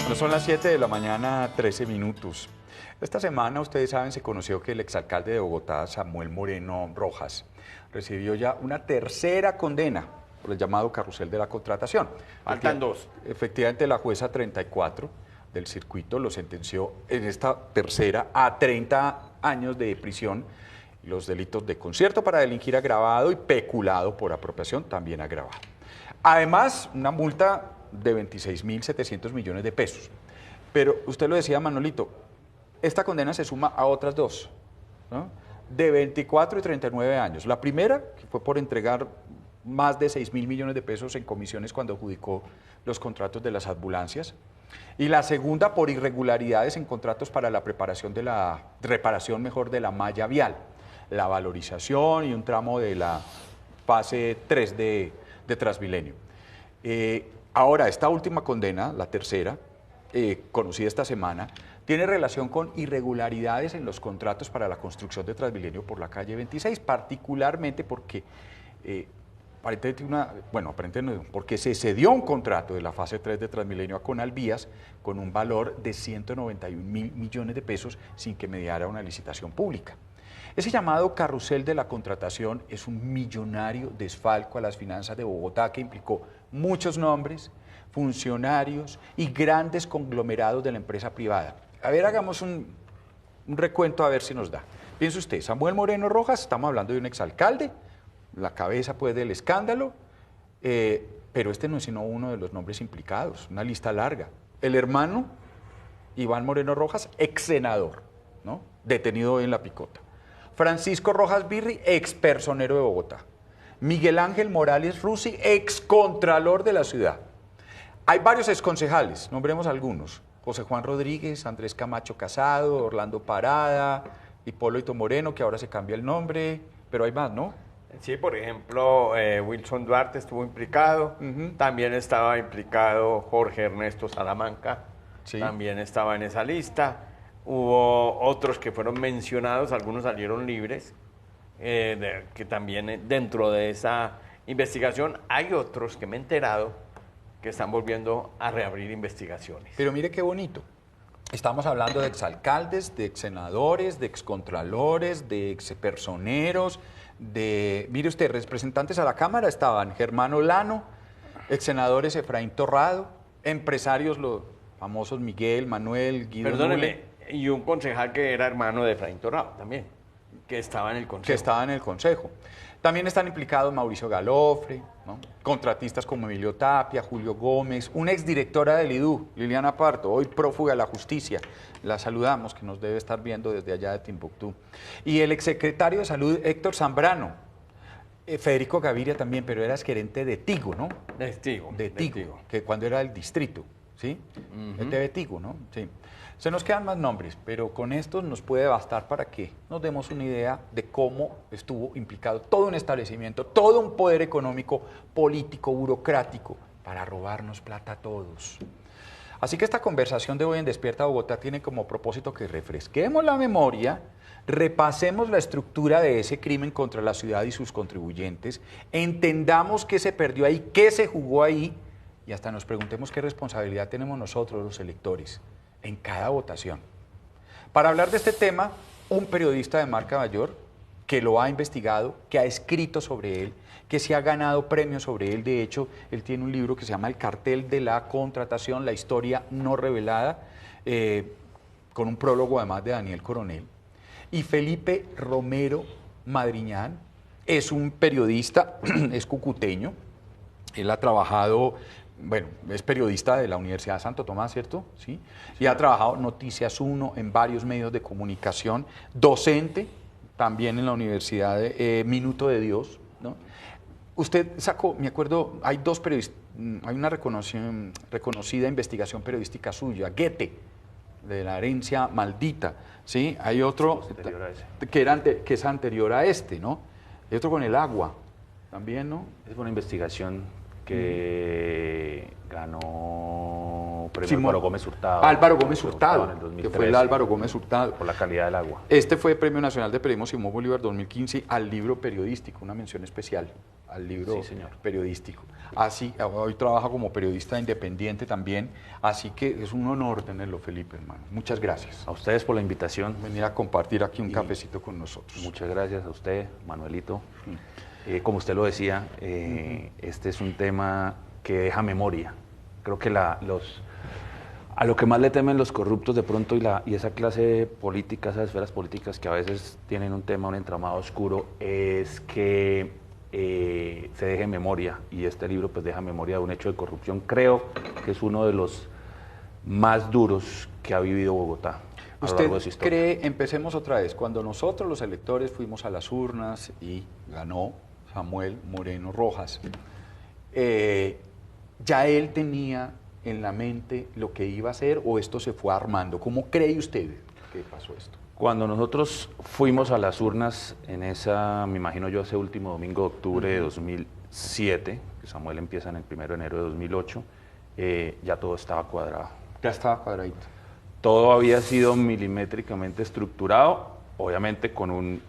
No son las 7 de la mañana, 13 minutos. Esta semana, ustedes saben, se conoció que el exalcalde de Bogotá, Samuel Moreno Rojas, recibió ya una tercera condena por el llamado carrusel de la contratación. Faltan dos. Efectivamente, la jueza 34 del circuito lo sentenció en esta tercera a 30 años de prisión. Los delitos de concierto para delinquir agravado y peculado por apropiación también agravado. Además, una multa de 26.700 millones de pesos. Pero usted lo decía, Manolito, esta condena se suma a otras dos, ¿no? De 24 y 39 años. La primera, que fue por entregar más de 6.000 millones de pesos en comisiones cuando adjudicó los contratos de las ambulancias. Y la segunda, por irregularidades en contratos para la preparación de la reparación, mejor, de la malla vial, la valorización y un tramo de la fase 3 de Transmilenio. Ahora, esta última condena, la tercera, conocida esta semana, tiene relación con irregularidades en los contratos para la construcción de Transmilenio por la calle 26, particularmente porque, aparentemente no, porque se cedió un contrato de la fase 3 de Transmilenio a Conalvías con un valor de 191.000 millones de pesos sin que mediara una licitación pública. Ese llamado carrusel de la contratación es un millonario desfalco a las finanzas de Bogotá que implicó muchos nombres, funcionarios y grandes conglomerados de la empresa privada. A ver, hagamos un recuento a ver si nos da. Piense usted, Samuel Moreno Rojas, estamos hablando de un exalcalde, la cabeza pues del escándalo, pero este no es sino uno de los nombres implicados, una lista larga. El hermano Iván Moreno Rojas, ex senador, ¿no? Detenido hoy en La Picota. Francisco Rojas Birri, ex personero de Bogotá. Miguel Ángel Morales Rusi, ex contralor de la ciudad. Hay varios exconcejales, nombremos algunos. José Juan Rodríguez, Andrés Camacho Casado, Orlando Parada, Hipólito Moreno, que ahora se cambia el nombre, pero hay más, ¿no? Sí, por ejemplo, Wilson Duarte estuvo implicado, también estaba implicado Jorge Ernesto Salamanca, sí, también estaba en esa lista. Hubo otros que fueron mencionados, algunos salieron libres, que también dentro de esa investigación hay otros que me he enterado que están volviendo a reabrir investigaciones. Pero mire qué bonito. Estamos hablando de exalcaldes, de exsenadores, de excontralores, de expersoneros, mire usted, representantes a la Cámara estaban Germán Olano, exsenadores Efraín Torrado, empresarios los famosos Miguel, Manuel, Guido. Perdóneme, y un concejal que era hermano de Efraín Torrado también, que estaba en el consejo. Que estaba en el consejo. También están implicados Mauricio Galofre, ¿no? Contratistas como Emilio Tapia, Julio Gómez, una exdirectora del IDU, Liliana Parto, hoy prófuga de la justicia, la saludamos, que nos debe estar viendo desde allá de Timbuktu. Y el exsecretario de Salud, Héctor Zambrano, Federico Gaviria también, pero era gerente de Tigo, ¿no? De Tigo. De Tigo, que cuando era el distrito, ¿sí? El TV Tigo, ¿no? Sí. Se nos quedan más nombres, pero con estos nos puede bastar para que nos demos una idea de cómo estuvo implicado todo un establecimiento, todo un poder económico, político, burocrático, para robarnos plata a todos. Así que esta conversación de hoy en Despierta Bogotá tiene como propósito que refresquemos la memoria, repasemos la estructura de ese crimen contra la ciudad y sus contribuyentes, entendamos qué se perdió ahí, qué se jugó ahí, y hasta nos preguntemos qué responsabilidad tenemos nosotros, los electores, en cada votación. Para hablar de este tema, un periodista de marca mayor que lo ha investigado, que ha escrito sobre él, que se ha ganado premios sobre él. De hecho, él tiene un libro que se llama El cartel de la contratación, la historia no revelada, con un prólogo además de Daniel Coronel. Y Felipe Romero Madriñán es un periodista, es cucuteño, él ha trabajado... Bueno, es periodista de la Universidad de Santo Tomás, ¿cierto? Sí. Y ha trabajado Noticias 1 en varios medios de comunicación, docente también en la Universidad de Minuto de Dios, ¿no? Usted sacó, me acuerdo, hay dos periodistas, hay una reconocida investigación periodística suya, Goethe, de la herencia maldita, ¿sí? Hay otro que es anterior a este, ¿no? Hay otro con el agua, también, ¿no? Es una investigación que ganó premio Álvaro Gómez Hurtado. Álvaro Gómez Hurtado, en el 2013, que fue el Álvaro Gómez Hurtado. Por la calidad del agua. Este fue Premio Nacional de Periodismo Simón Bolívar 2015 al libro periodístico, una mención especial al libro Sí, señor. periodístico. Así, hoy trabaja como periodista independiente también, así que es un honor tenerlo, Felipe, hermano. Muchas gracias. A ustedes por la invitación. Venir a compartir aquí un cafecito con nosotros. Muchas gracias a usted, Manuelito. Como usted lo decía, este es un tema que deja memoria. Creo que a lo que más le temen los corruptos de pronto y esa clase política, esas esferas políticas que a veces tienen un tema, un entramado oscuro, es que se deje memoria, y este libro pues deja memoria de un hecho de corrupción. Creo que es uno de los más duros que ha vivido Bogotá a lo largo de su ¿Usted historia. cree, empecemos otra vez, cuando nosotros los electores fuimos a las urnas y ganó Samuel Moreno Rojas, ya él tenía en la mente lo que iba a hacer o esto se fue armando? ¿Cómo cree usted que pasó esto? Cuando nosotros fuimos a las urnas en me imagino yo, ese último domingo de octubre de 2007, que Samuel empieza en el 1 de enero de 2008, ya todo estaba cuadrado. Ya estaba cuadradito. Todo había sido milimétricamente estructurado, obviamente con un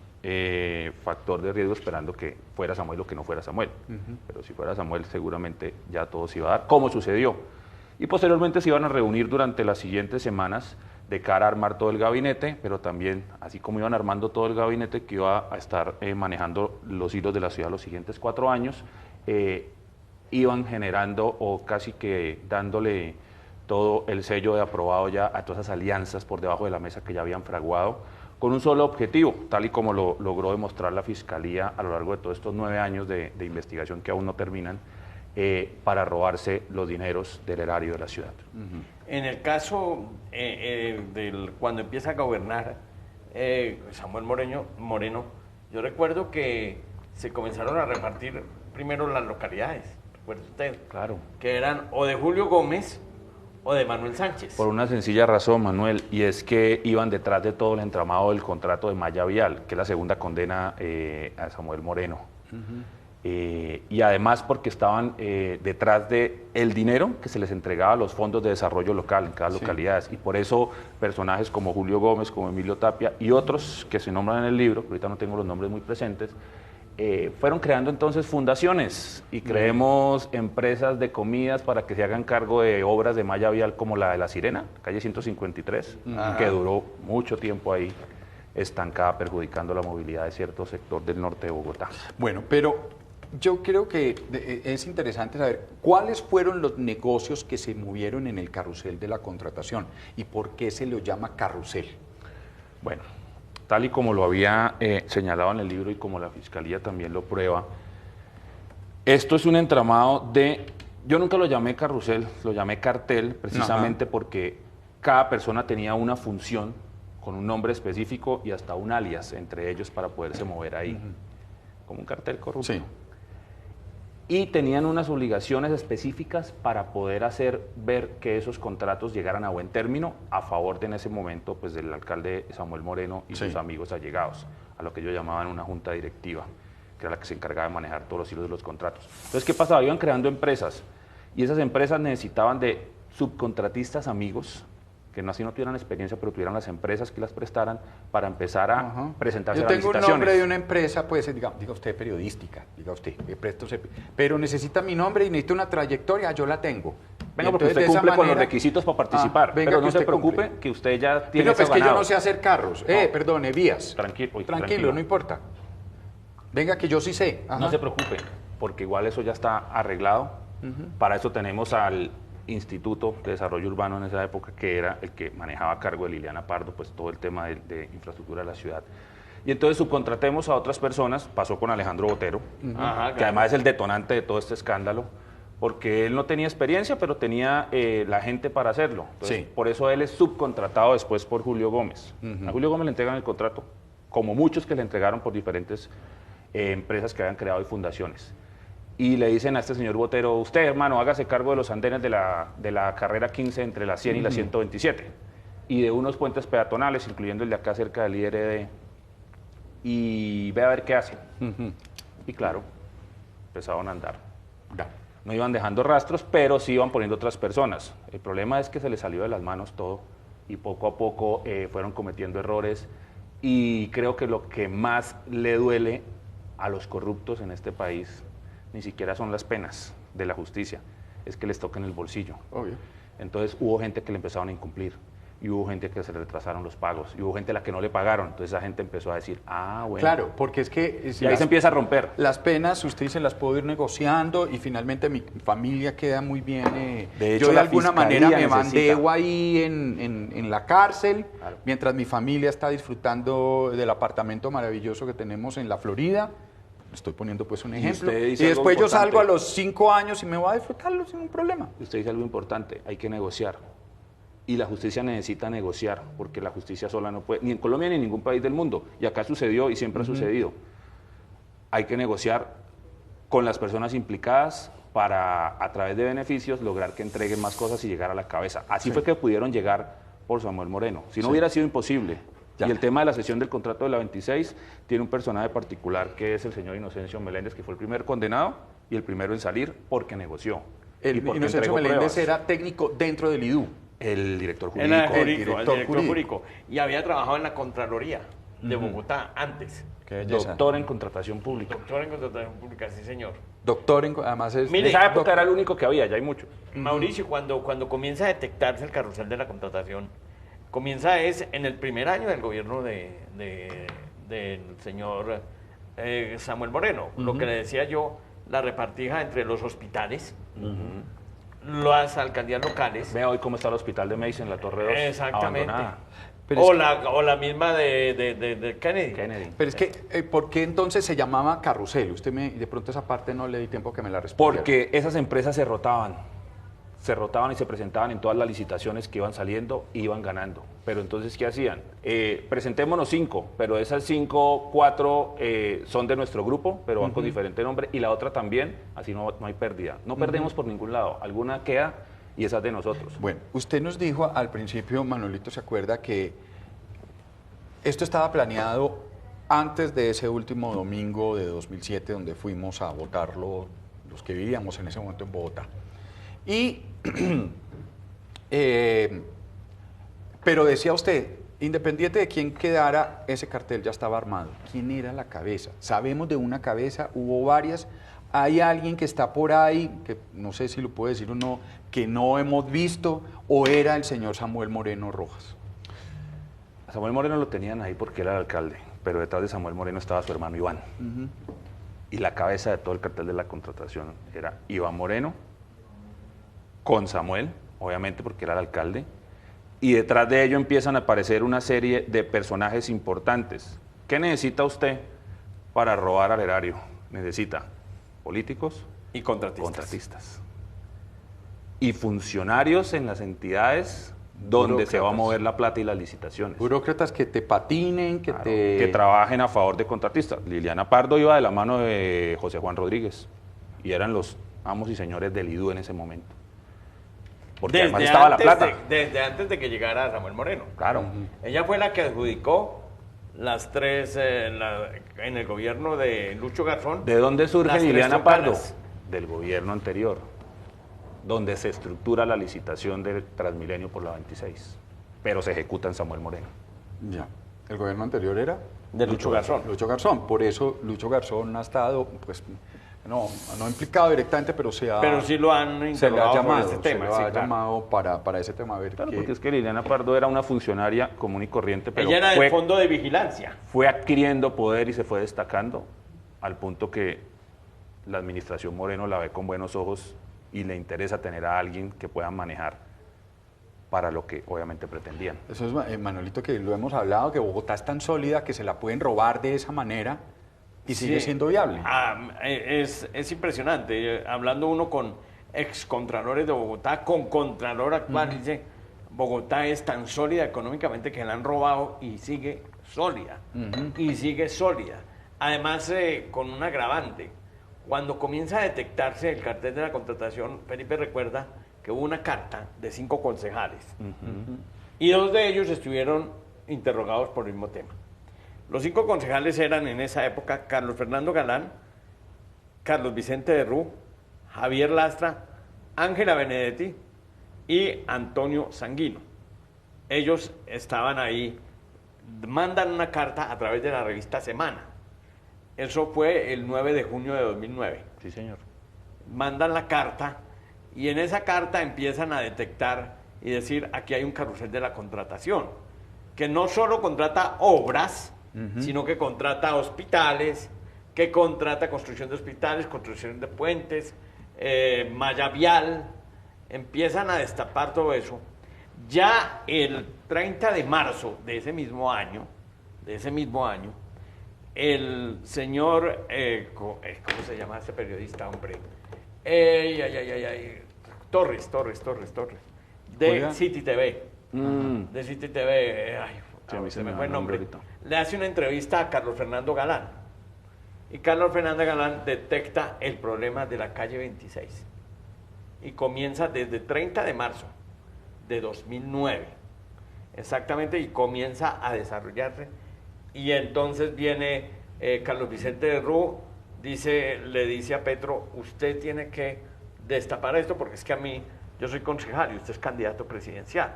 factor de riesgo esperando que fuera Samuel o que no fuera Samuel. Pero si fuera Samuel seguramente ya todo se iba a dar, como sucedió. Y posteriormente se iban a reunir durante las siguientes semanas de cara a armar todo el gabinete, pero también, así como iban armando todo el gabinete que iba a estar manejando los hilos de la ciudad los siguientes 4 años, iban generando o casi que dándole todo el sello de aprobado ya a todas esas alianzas por debajo de la mesa que ya habían fraguado, con un solo objetivo, tal y como lo logró demostrar la Fiscalía a lo largo de todos estos 9 años de investigación que aún no terminan, para robarse los dineros del erario de la ciudad. En el caso cuando empieza a gobernar Samuel Moreno, yo recuerdo que se comenzaron a repartir primero las localidades, ¿recuerda usted? Claro. Que eran o de Julio Gómez o de Manuel Sánchez. Por una sencilla razón, Manuel, y es que iban detrás de todo el entramado del contrato de Malla Vial, que es la segunda condena a Samuel Moreno. Y además porque estaban detrás de el dinero que se les entregaba a los fondos de desarrollo local en cada localidad, y por eso personajes como Julio Gómez, como Emilio Tapia y otros que se nombran en el libro, que ahorita no tengo los nombres muy presentes, fueron creando entonces fundaciones y creemos empresas de comidas para que se hagan cargo de obras de malla vial como la de La Sirena, calle 153, que duró mucho tiempo ahí estancada, perjudicando la movilidad de cierto sector del norte de Bogotá. Bueno, pero yo creo que es interesante saber cuáles fueron los negocios que se movieron en el carrusel de la contratación y por qué se lo llama carrusel. Bueno, tal y como lo había señalado en el libro y como la Fiscalía también lo prueba, esto es un entramado yo nunca lo llamé carrusel, lo llamé cartel, precisamente porque cada persona tenía una función con un nombre específico y hasta un alias entre ellos para poderse mover ahí, como un cartel corrupto. Sí. Y tenían unas obligaciones específicas para poder hacer ver que esos contratos llegaran a buen término a favor de, en ese momento, pues, del alcalde Samuel Moreno y sus amigos allegados, a lo que ellos llamaban una junta directiva, que era la que se encargaba de manejar todos los hilos de los contratos. Entonces, ¿qué pasaba? Iban creando empresas y esas empresas necesitaban de subcontratistas amigos que no así no tuvieran experiencia, pero tuvieran las empresas que las prestaran para empezar a presentarse a las licitaciones. Yo tengo un nombre de una empresa, puede ser, diga usted periodística, diga usted, pero necesita mi nombre y necesita una trayectoria, yo la tengo. Venga, porque usted cumple con los requisitos para participar, pero no se preocupe que usted ya tiene eso ganado. Que yo no sé hacer carros, perdone, vías. Tranquilo, no importa. Venga, que yo sí sé. No se preocupe, porque igual eso ya está arreglado. Para eso tenemos al Instituto de Desarrollo Urbano en esa época, que era el que manejaba a cargo de Liliana Pardo, pues todo el tema de infraestructura de la ciudad. Y entonces subcontratemos a otras personas, pasó con Alejandro Botero, que además es el detonante de todo este escándalo, porque él no tenía experiencia, pero tenía la gente para hacerlo. Entonces, por eso él es subcontratado después por Julio Gómez. A Julio Gómez le entregan el contrato, como muchos que le entregaron por diferentes empresas que habían creado y fundaciones. Y le dicen a este señor Botero, usted, hermano, hágase cargo de los andenes de la carrera 15 entre la 100 y la 127, y de unos puentes peatonales, incluyendo el de acá cerca del IRD, y ve a ver qué hace. Y claro, empezaron a andar. No iban dejando rastros, pero sí iban poniendo otras personas. El problema es que se les salió de las manos todo, y poco a poco fueron cometiendo errores, y creo que lo que más le duele a los corruptos en este país ni siquiera son las penas de la justicia, es que les toquen el bolsillo. Obvio. Entonces hubo gente que le empezaron a incumplir, y hubo gente que se le retrasaron los pagos, y hubo gente a la que no le pagaron. Entonces esa gente empezó a decir, bueno. Claro, porque es que... Y ahí se empieza a romper. Las penas, usted dice, las puedo ir negociando y finalmente mi familia queda muy bien. De hecho, yo de la alguna fiscalía manera me necesita... bandeo ahí en la cárcel, claro, mientras mi familia está disfrutando del apartamento maravilloso que tenemos en la Florida. Estoy poniendo pues un ejemplo. Y después yo salgo a los 5 años y me voy a disfrutarlo sin un problema. Usted dice algo importante, hay que negociar. Y la justicia necesita negociar, porque la justicia sola no puede, ni en Colombia ni en ningún país del mundo. Y acá sucedió y siempre ha sucedido. Hay que negociar con las personas implicadas para, a través de beneficios, lograr que entreguen más cosas y llegar a la cabeza. Así fue que pudieron llegar por Samuel Moreno. Si no hubiera sido imposible. Ya. Y el tema de la cesión del contrato de la 26 tiene un personaje particular que es el señor Inocencio Meléndez, que fue el primer condenado y el primero en salir porque negoció. El Inocencio Meléndez era técnico dentro del IDU. El director jurídico. El director jurídico. Y había trabajado en la Contraloría de Bogotá antes. Doctor en contratación pública. Doctor en contratación pública, sí, señor. Doctor en, además es... Mire, en esa época era el único que había, ya hay muchos. Mauricio, cuando comienza a detectarse el carrusel de la contratación, comienza en el primer año del gobierno del señor Samuel Moreno. Lo que le decía yo, la repartija entre los hospitales, las alcaldías locales. Vea hoy cómo está el hospital de Mason en la Torre 2. Exactamente. Abandonada. O la misma de Kennedy. Pero es que, ¿por qué entonces se llamaba carrusel? De pronto esa parte no le di tiempo que me la respondiera. Porque esas empresas se rotaban y se presentaban en todas las licitaciones que iban saliendo y iban ganando. Pero entonces, ¿qué hacían? Presentémonos 5, pero de esas 5, 4 son de nuestro grupo, pero van con diferente nombre, y la otra también, así no hay pérdida. No perdemos por ningún lado, alguna queda y esa es de nosotros. Bueno, usted nos dijo al principio, Manolito, ¿se acuerda que esto estaba planeado antes de ese último domingo de 2007 donde fuimos a votar los que vivíamos en ese momento en Bogotá? Y, pero decía usted, independiente de quién quedara, ese cartel ya estaba armado. ¿Quién era la cabeza? Sabemos de una cabeza, hubo varias. Hay alguien que está por ahí, que no sé si lo puede decir o no, que no hemos visto, o era el señor Samuel Moreno Rojas. A Samuel Moreno lo tenían ahí porque era el alcalde, pero detrás de Samuel Moreno estaba su hermano Iván. Y la cabeza de todo el cartel de la contratación era Iván Moreno, con Samuel, obviamente porque era el alcalde, y detrás de ello empiezan a aparecer una serie de personajes importantes. ¿Qué necesita usted para robar al erario? Necesita políticos y contratistas. Y funcionarios en las entidades donde se va a mover la plata y las licitaciones. Burócratas que te patinen, que trabajen a favor de contratistas. Liliana Pardo iba de la mano de José Juan Rodríguez y eran los amos y señores del IDU en ese momento. Porque además estaba la plata. Desde antes de que llegara Samuel Moreno. Claro. Ella fue la que adjudicó las 3 en el gobierno de Lucho Garzón. ¿De dónde surge Liliana Pardo? Del gobierno anterior, donde se estructura la licitación del Transmilenio por la 26, pero se ejecuta en Samuel Moreno. Ya. ¿El gobierno anterior era? De Lucho Garzón. Lucho Garzón. Por eso Lucho Garzón ha estado, pues, no implicado directamente, pero pero sí lo han interrogado llamado, por este tema. Se lo ha llamado para ese tema. A ver, claro, porque es que Liliana Pardo era una funcionaria común y corriente, pero ella era del fondo de vigilancia. Fue adquiriendo poder y se fue destacando al punto que la administración Moreno la ve con buenos ojos y le interesa tener a alguien que pueda manejar para lo que obviamente pretendían. Eso es, Manolito, que lo hemos hablado, que Bogotá es tan sólida que se la pueden robar de esa manera y sigue siendo viable. Es impresionante. Hablando uno con excontralores de Bogotá, con contralor actual, dice, Bogotá es tan sólida económicamente que la han robado y sigue sólida. Y sigue sólida. Además, con un agravante. Cuando comienza a detectarse el cartel de la contratación, Felipe recuerda que hubo una carta de 5 concejales y 2 de ellos estuvieron interrogados por el mismo tema. Los 5 concejales eran en esa época Carlos Fernando Galán, Carlos Vicente de Rú, Javier Lastra, Ángela Benedetti y Antonio Sanguino. Ellos estaban ahí, mandan una carta a través de la revista Semana. Eso fue el 9 de junio de 2009. Sí, señor. mandan la carta y en esa carta empiezan a detectar y decir, aquí hay un carrusel de la contratación, que no solo contrata obras, sino que contrata hospitales, que contrata construcción de hospitales, construcción de puentes, malla vial, empiezan a destapar todo eso. Ya el 30 de marzo de ese mismo año, el señor, ¿cómo se llama ese periodista, hombre? Torres, de City TV. De City TV, se me fue el nombre. Le hace una entrevista a Carlos Fernando Galán. Y Carlos Fernando Galán detecta el problema de la calle 26. Y comienza desde 30 de marzo de 2009. Exactamente, y comienza a desarrollarse. Y entonces viene Carlos Vicente de Rú, le dice a Petro, usted tiene que destapar esto porque es que a mí, yo soy concejal y usted es candidato presidencial.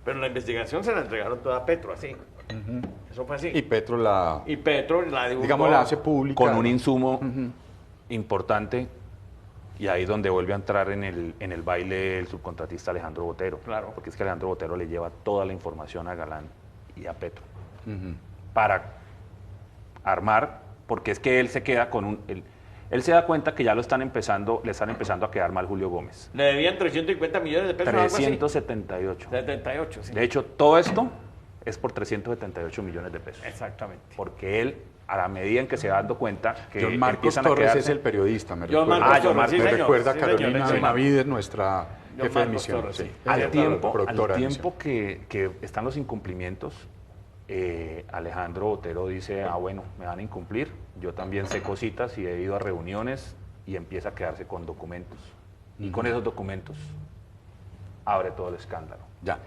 Pero la investigación se la entregaron toda a Petro, así. Eso fue así. Y Petro la divulgó, digamos, la hace pública. Con un insumo importante, y ahí es donde vuelve a entrar en el baile el subcontratista Alejandro Botero. Claro. Porque es que Alejandro Botero le lleva toda la información a Galán y a Petro. Para armar, porque es que él se queda con él se da cuenta que ya le están empezando a quedar mal Julio Gómez. Le debían 350 millones de pesos. 378. 78, sí. De hecho, todo esto es por 378 millones de pesos. Exactamente. Porque él, a la medida en que se va dando cuenta que John Marcos Torres es el periodista, me John recuerda. Marcos Torres, sí, me señor. recuerda Sí, Carolina señor. Benavides, nuestra John jefe de Marcos misión. Torres, sí. Al tiempo productora de misión. que están los incumplimientos, Alejandro Botero dice, bueno, me van a incumplir, yo también sé cositas y he ido a reuniones, y empieza a quedarse con documentos. Y con esos documentos abre todo el escándalo. Ya.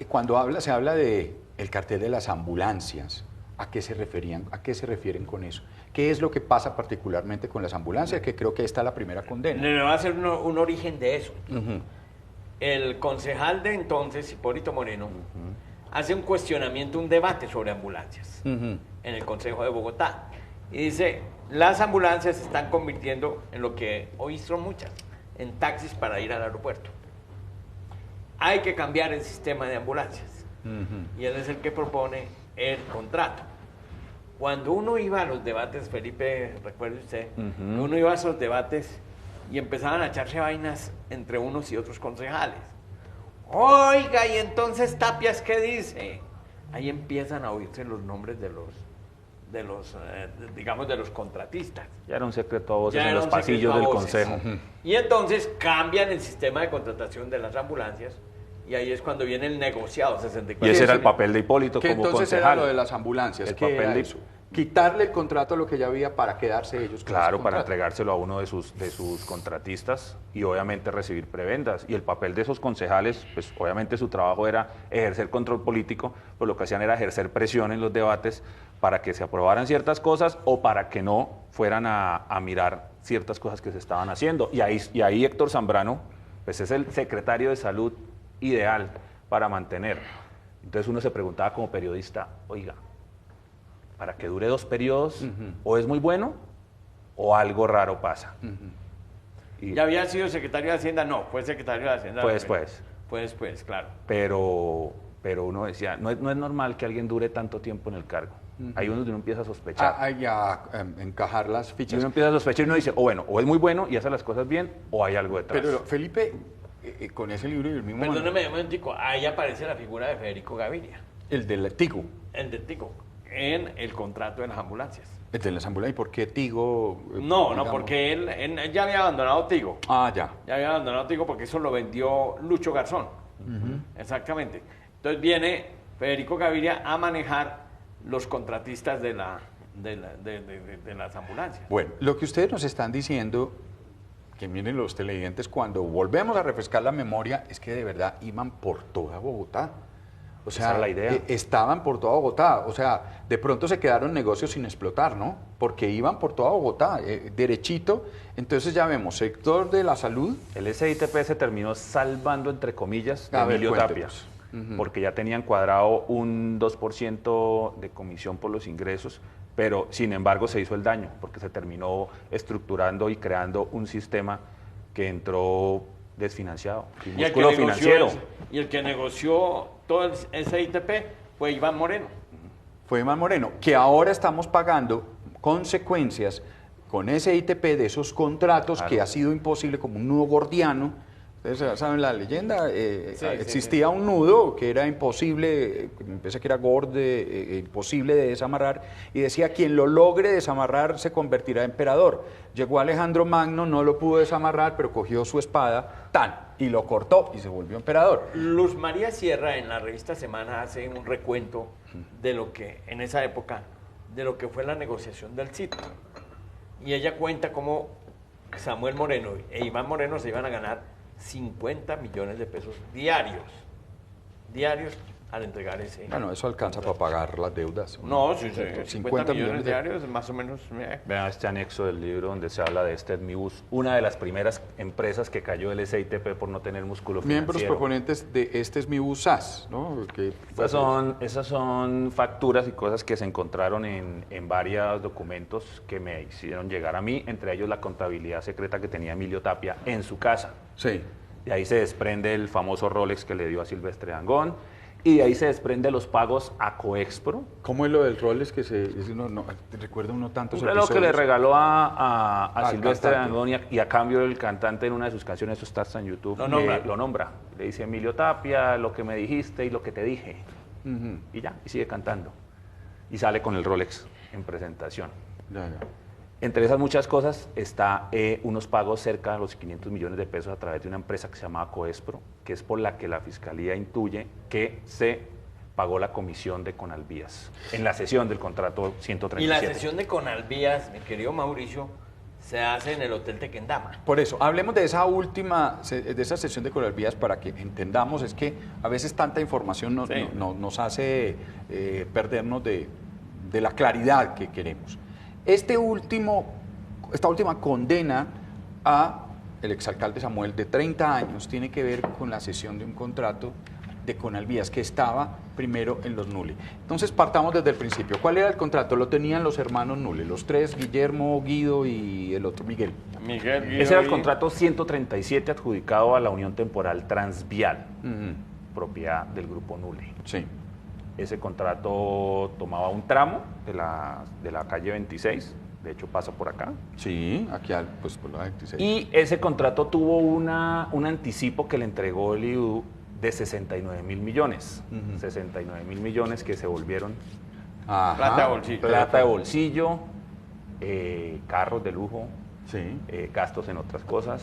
Cuando se habla de el cartel de las ambulancias, ¿a qué se refieren con eso? ¿Qué es lo que pasa particularmente con las ambulancias? Que creo que esta es la primera condena. Le va a hacer un origen de eso. El concejal de entonces, Hipólito Moreno, hace un cuestionamiento, un debate sobre ambulancias en el Consejo de Bogotá. Y dice, las ambulancias se están convirtiendo en lo que hoy son muchas, en taxis para ir al aeropuerto. Hay que cambiar el sistema de ambulancias. Y él es el que propone el contrato. Cuando uno iba a los debates, Felipe, recuerde usted, uno iba a esos debates y empezaban a echarse vainas entre unos y otros concejales. Oiga, y entonces Tapias, ¿qué dice? Ahí empiezan a oírse los nombres de los contratistas. Ya era un secreto a voces en los pasillos del Consejo. Y entonces cambian el sistema de contratación de las ambulancias y ahí es cuando viene el negociado 64. Y ese era el papel de Hipólito como concejal. Entonces era lo de las ambulancias. El papel de eso. Quitarle el contrato a lo que ya había para quedarse ellos con Claro, ese para contrato. entregárselo a uno de sus contratistas y obviamente recibir prebendas. Y el papel de esos concejales, pues obviamente su trabajo era ejercer control político, pues lo que hacían era ejercer presión en los debates para que se aprobaran ciertas cosas o para que no fueran a mirar ciertas cosas que se estaban haciendo. Y ahí Héctor Zambrano, pues es el secretario de Salud ideal para mantener. Entonces uno se preguntaba como periodista, oiga, para que dure 2 periodos, o es muy bueno, o algo raro pasa. Y ¿ya había sido secretario de Hacienda? No, fue secretario de Hacienda. Fue después. Fue después, claro. Pero uno decía, no es normal que alguien dure tanto tiempo en el cargo. Ahí uno empieza a sospechar. Encajar las Y fichas. uno empieza a sospechar y uno dice, o es muy bueno y hace las cosas bien, o hay algo detrás. Pero Felipe, con ese libro y el mismo... Perdóneme un momentico, ahí aparece la figura de Federico Gaviria. El del Tigo. El de Tigo, en el contrato de las ambulancias. El de las ambulancias. ¿Y por qué Tigo? No, porque él ya había abandonado Tigo. Ya. Ya había abandonado Tigo porque eso lo vendió Lucho Garzón. Exactamente. Entonces viene Federico Gaviria a manejar los contratistas de las ambulancias. Bueno, lo que ustedes nos están diciendo, que miren los televidentes, cuando volvemos a refrescar la memoria, es que de verdad iban por toda Bogotá. O sea, esa era la idea. Estaban por toda Bogotá. O sea, de pronto se quedaron negocios sin explotar, ¿no? Porque iban por toda Bogotá, derechito. Entonces ya vemos, sector de la salud. El SITP se terminó salvando, entre comillas, de Emilio Tapia. Porque ya tenían cuadrado un 2% de comisión por los ingresos, pero sin embargo se hizo el daño, porque se terminó estructurando y creando un sistema que entró desfinanciado, sin músculo financiero. Y el que negoció todo ese ITP fue Iván Moreno. Fue Iván Moreno, que ahora estamos pagando consecuencias con ese ITP de esos contratos, claro, que ha sido imposible, como un nudo gordiano. Ustedes saben la leyenda, existía un nudo que era imposible, me parece que era imposible de desamarrar, y decía, quien lo logre desamarrar se convertirá en emperador. Llegó Alejandro Magno, no lo pudo desamarrar, pero cogió su espada, y lo cortó y se volvió emperador. Luz María Sierra en la revista Semana hace un recuento de lo que, en esa época, de lo que fue la negociación del CIT. Y ella cuenta cómo Samuel Moreno e Iván Moreno se iban a ganar 50 millones de pesos diarios al entregar ese. Bueno, eso alcanza para pagar las deudas. No, sí, 50 millones diarios, más o menos. Vean este anexo del libro donde se habla de este Etmibus, una de las primeras empresas que cayó el SITP por no tener músculo financiero. Miembros proponentes de este Etmibus SAS, ¿no? Esas son facturas y cosas que se encontraron en varios documentos que me hicieron llegar a mí, entre ellos la contabilidad secreta que tenía Emilio Tapia en su casa. Sí. De ahí se desprende el famoso Rolex que le dio a Silvestre Dangond. Y de ahí se desprende los pagos a Coexpro. ¿Cómo es lo del Rolex que recuerda uno tantos episodios? Un reloj que le regaló a Silvestre Dangond y a cambio el cantante en una de sus canciones, eso está en YouTube, lo nombra. Le dice Emilio Tapia, lo que me dijiste y lo que te dije. Y ya, y sigue cantando. Y sale con el Rolex en presentación. Ya. Entre esas muchas cosas está unos pagos cerca de los 500 millones de pesos a través de una empresa que se llama Coexpro, que es por la que la Fiscalía intuye que se pagó la comisión de Conalvías en la cesión del contrato 137. Y la cesión de Conalvías, mi querido Mauricio, se hace en el Hotel Tequendama. Por eso, hablemos de esa sesión de Conalvías para que entendamos, es que a veces tanta información nos hace perdernos de la claridad que queremos. Esta última condena a el exalcalde Samuel de 30 años tiene que ver con la cesión de un contrato de Conalvías que estaba primero en los Nule. Entonces partamos desde el principio. ¿Cuál era el contrato? Lo tenían los hermanos Nule, los tres, Guillermo, Guido y el otro, Miguel. Ese era el contrato 137 adjudicado a la Unión Temporal Transvial, propiedad del Grupo Nule. Sí. Ese contrato tomaba un tramo de la calle 26, de hecho pasa por acá. Sí, aquí pues por la 26. Y ese contrato tuvo un anticipo que le entregó el IDU de 69 mil millones. 69 mil millones que se volvieron plata de bolsillo, carros de lujo, sí, gastos en otras cosas.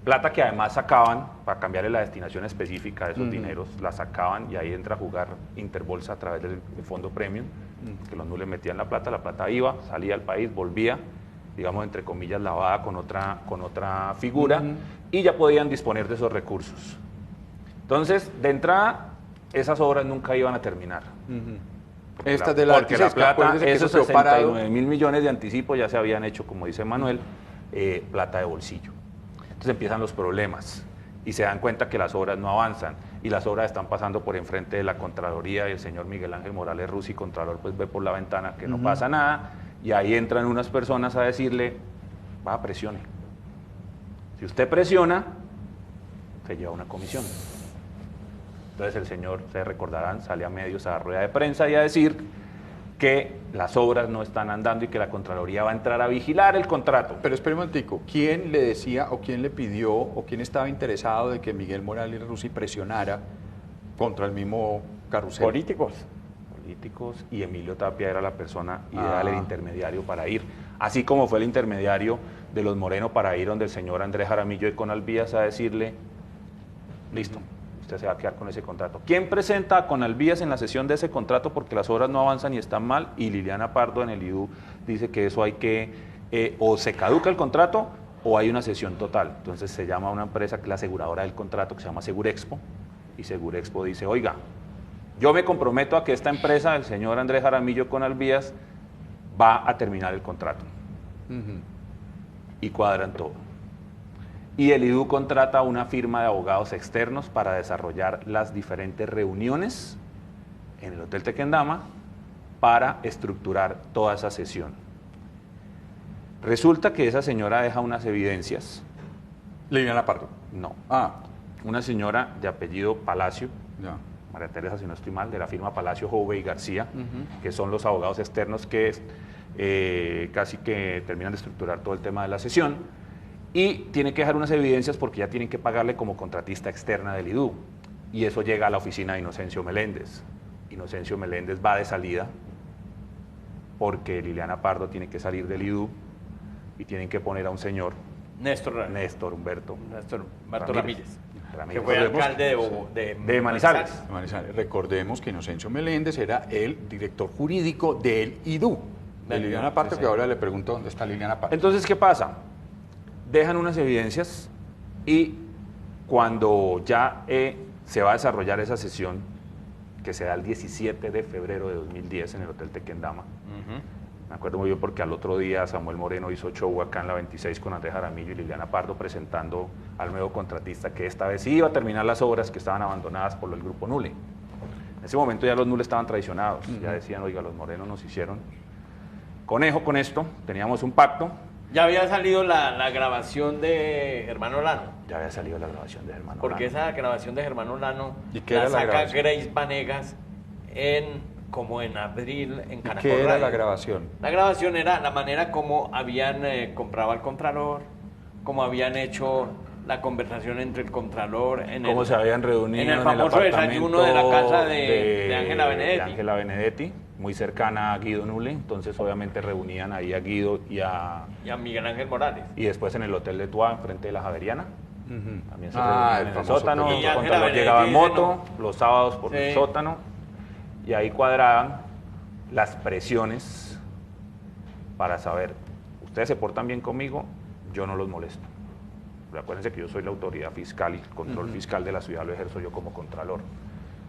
Plata que además sacaban, para cambiarle la destinación específica de esos dineros, la sacaban y ahí entra a jugar Interbolsa a través del fondo premium, que los Nule metían la plata iba, salía al país, volvía, digamos entre comillas, lavada con otra figura, y ya podían disponer de esos recursos. Entonces, de entrada, esas obras nunca iban a terminar. Esta de la porque la plata, esos 69 mil millones de anticipo ya se habían hecho, como dice Manuel, plata de bolsillo. Entonces empiezan los problemas y se dan cuenta que las obras no avanzan y las obras están pasando por enfrente de la Contraloría y el señor Miguel Ángel Morales Rusi, Contralor, pues ve por la ventana que no pasa nada y ahí entran unas personas a decirle, va, presione. Si usted presiona, se lleva una comisión. Entonces el señor, ustedes recordarán, sale a medios a la rueda de prensa y a decir que las obras no están andando y que la Contraloría va a entrar a vigilar el contrato. Pero espera un momentico, ¿quién le decía o quién le pidió o quién estaba interesado de que Miguel Morales Rusi presionara contra el mismo carrusel? Políticos, y Emilio Tapia era la persona ideal, el intermediario para ir. Así como fue el intermediario de los Moreno para ir donde el señor Andrés Jaramillo de Conalvías a decirle, listo, usted se va a quedar con ese contrato. ¿Quién presenta a Conalvías en la sesión de ese contrato porque las obras no avanzan y están mal? Y Liliana Pardo en el IDU dice que eso hay que, o se caduca el contrato o hay una sesión total. Entonces se llama a una empresa que es la aseguradora del contrato, que se llama Segurexpo, y Segurexpo dice, oiga, yo me comprometo a que esta empresa, el señor Andrés Jaramillo Conalvías, va a terminar el contrato. Y cuadran todo. Y el IDU contrata una firma de abogados externos para desarrollar las diferentes reuniones en el Hotel Tequendama para estructurar toda esa sesión. Resulta que esa señora deja unas evidencias. Liliana Pardo. No. Ah, Una señora de apellido Palacio, ya. María Teresa, si no estoy mal, de la firma Palacio, Jove y García, que son los abogados externos que casi que terminan de estructurar todo el tema de la sesión, y tienen que dejar unas evidencias porque ya tienen que pagarle como contratista externa del IDU, y eso llega a la oficina de Inocencio Meléndez. Inocencio Meléndez va de salida porque Liliana Pardo tiene que salir del IDU y tienen que poner a un señor, Néstor Humberto Ramírez. Que Ramírez. fue alcalde de Manizales. Manizales. Recordemos que Inocencio Meléndez era el director jurídico del IDU, de Liliana Pardo, sí, que ahora le pregunto dónde está Liliana Pardo. Entonces, ¿qué pasa? Dejan unas evidencias y cuando ya se va a desarrollar esa sesión, que se da el 17 de febrero de 2010 en el Hotel Tequendama, me acuerdo muy bien porque al otro día Samuel Moreno hizo show acá en la 26 con Andrés Jaramillo y Liliana Pardo presentando al nuevo contratista que esta vez iba a terminar las obras que estaban abandonadas por el grupo Nule. En ese momento ya los Nule estaban traicionados, ya decían, oiga, los Morenos nos hicieron conejo con esto, teníamos un pacto. Ya había salido la grabación de Germán Olano. Ya había salido la grabación de Germán Olano. Porque esa grabación de Germán Olano ¿Y qué la era la saca grabación? Grace Vanegas como en abril en Caracol ¿Qué era Radio. la grabación? La grabación era la manera como habían comprado al Contralor, como habían hecho la conversación entre el Contralor Cómo se habían reunido en el famoso desayuno de la casa de Ángela de Benedetti. Ángela Benedetti, muy cercana a Guido Nule, entonces obviamente reunían ahí a Guido y a Miguel Ángel Morales. y después en el Hotel de Tua, enfrente de la Javeriana. También se Ah, reunían el en el famoso sótano, Hotel de Tua. el Y Ángela Contralor llegaba en Benedetti moto, los sábados por el Sí. sótano, y ahí cuadraban las presiones para saber, ustedes se portan bien conmigo, yo no los molesto. Pero acuérdense que yo soy la autoridad fiscal y el control fiscal de la ciudad lo ejerzo yo como contralor.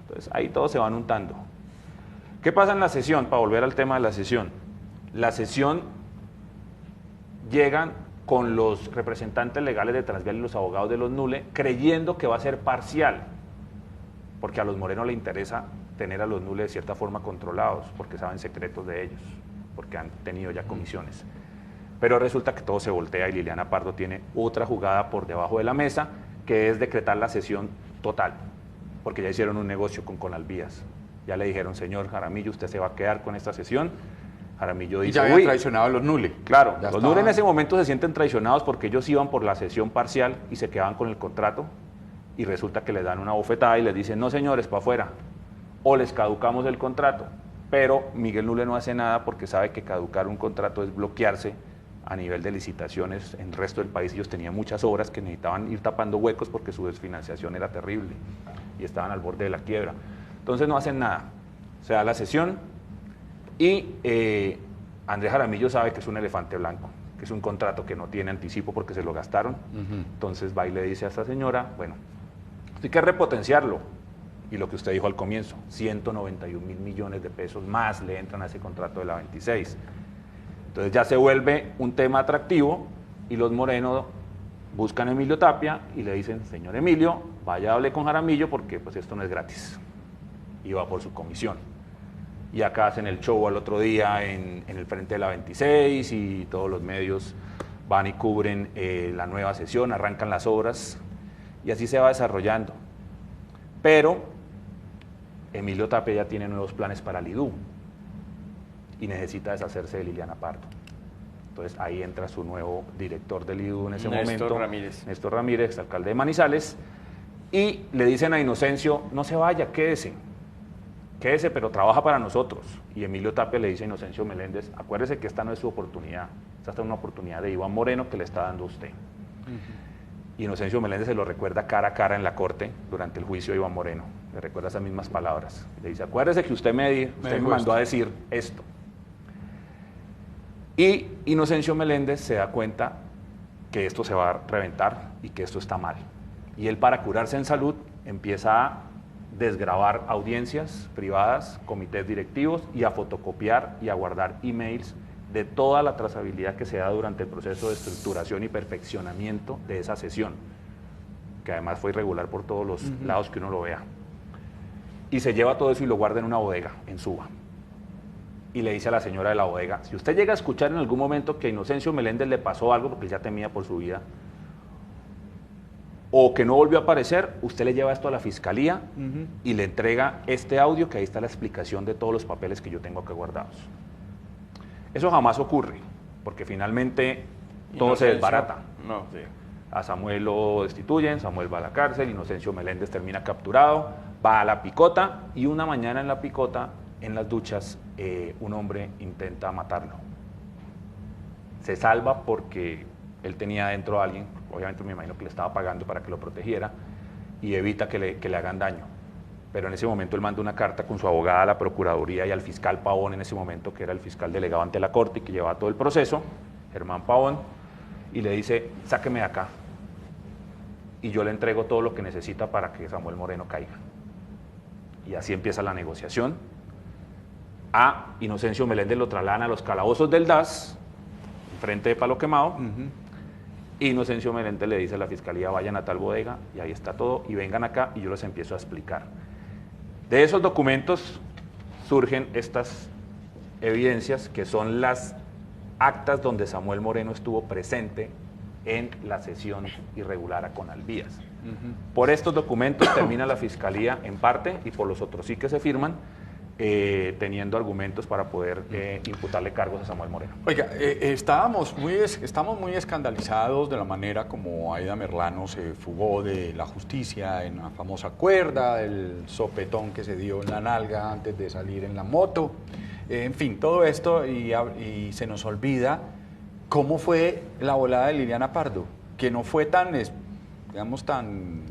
Entonces ahí todos se van untando. ¿Qué pasa en la sesión? Para volver al tema de la sesión. La sesión llegan con los representantes legales de Transvial y los abogados de los Nule, creyendo que va a ser parcial, porque a los Moreno le interesa tener a los Nule de cierta forma controlados, porque saben secretos de ellos, porque han tenido ya comisiones. Pero resulta que todo se voltea y Liliana Pardo tiene otra jugada por debajo de la mesa, que es decretar la sesión total, porque ya hicieron un negocio con Conalvías. Ya le dijeron, señor Jaramillo, usted se va a quedar con esta sesión. Jaramillo Y dice, ya habían uy, traicionado a los Nule. claro, Ya los Nule en estaban- ese momento se sienten traicionados porque ellos iban por la sesión parcial y se quedaban con el contrato y resulta que les dan una bofetada y les dicen, no señores, para afuera, o les caducamos el contrato. Pero Miguel Nule no hace nada porque sabe que caducar un contrato es bloquearse a nivel de licitaciones en el resto del país. Ellos tenían muchas obras que necesitaban ir tapando huecos porque su desfinanciación era terrible y estaban al borde de la quiebra. Entonces no hacen nada. Se da la sesión y Andrés Jaramillo sabe que es un elefante blanco, que es un contrato que no tiene anticipo porque se lo gastaron. Entonces va y le dice a esta señora, bueno, hay que repotenciarlo. Y lo que usted dijo al comienzo, 191.000 millones de pesos más le entran a ese contrato de la 26. Entonces ya se vuelve un tema atractivo y los Moreno buscan a Emilio Tapia y le dicen, señor Emilio, vaya, hable con Jaramillo porque pues esto no es gratis. Y va por su comisión. Y acá hacen el show al otro día en el frente de la 26 y todos los medios van y cubren la nueva sesión, arrancan las obras y así se va desarrollando. Pero Emilio Tapia ya tiene nuevos planes para el IDU y necesita deshacerse de Liliana Pardo. Entonces ahí entra su nuevo director del IDU en ese momento, Néstor Ramírez, alcalde de Manizales, y le dicen a Inocencio, no se vaya, quédese, pero trabaja para nosotros. Y Emilio Tapia le dice a Inocencio Meléndez, acuérdese que esta no es su oportunidad, esta es una oportunidad de Iván Moreno que le está dando a usted. Y Inocencio Meléndez se lo recuerda cara a cara en la corte durante el juicio de Iván Moreno. Le recuerda esas mismas palabras. Le dice, acuérdese que usted me mandó a decir esto. Y Inocencio Meléndez se da cuenta que esto se va a reventar y que esto está mal. Y él, para curarse en salud, empieza a desgravar audiencias privadas, comités directivos y a fotocopiar y a guardar emails de toda la trazabilidad que se da durante el proceso de estructuración y perfeccionamiento de esa sesión, que además fue irregular por todos los lados que uno lo vea. Y se lleva todo eso y lo guarda en una bodega, en Suba. y le dice a la señora de la bodega, si usted llega a escuchar en algún momento que a Inocencio Meléndez le pasó algo, porque él ya temía por su vida, o que no volvió a aparecer, usted le lleva esto a la fiscalía y le entrega este audio, que ahí está la explicación de todos los papeles que yo tengo acá guardados. Eso jamás ocurre, porque finalmente todo se desbarata. No, sí. A Samuel lo destituyen, Samuel va a la cárcel, Inocencio Meléndez termina capturado, va a la picota y una mañana en la picota, en las duchas, un hombre intenta matarlo. Se salva porque él tenía adentro a alguien, obviamente me imagino que le estaba pagando para que lo protegiera, y evita que le hagan daño. Pero en ese momento él manda una carta con su abogada a la Procuraduría y al fiscal Pavón en ese momento, que era el fiscal delegado ante la Corte y que llevaba todo el proceso, Germán Pavón, y le dice, sáqueme de acá, y yo le entrego todo lo que necesita para que Samuel Moreno caiga. Y así empieza la negociación. A Inocencio Meléndez lo trasladan a los calabozos del DAS, frente de Palo Quemado. Inocencio Meléndez le dice a la fiscalía, vayan a tal bodega, y ahí está todo, y vengan acá, y yo les empiezo a explicar. De esos documentos surgen estas evidencias, que son las actas donde Samuel Moreno estuvo presente en la sesión irregular a Conalvías. Por estos documentos termina la fiscalía en parte, y por los otros sí que se firman, teniendo argumentos para poder imputarle cargos a Samuel Moreno. Oiga, estamos muy escandalizados de la manera como Aida Merlano se fugó de la justicia en la famosa cuerda, el sopetón que se dio en la nalga antes de salir en la moto, en fin, todo esto, y se nos olvida cómo fue la volada de Liliana Pardo, que no fue tan, digamos, tan...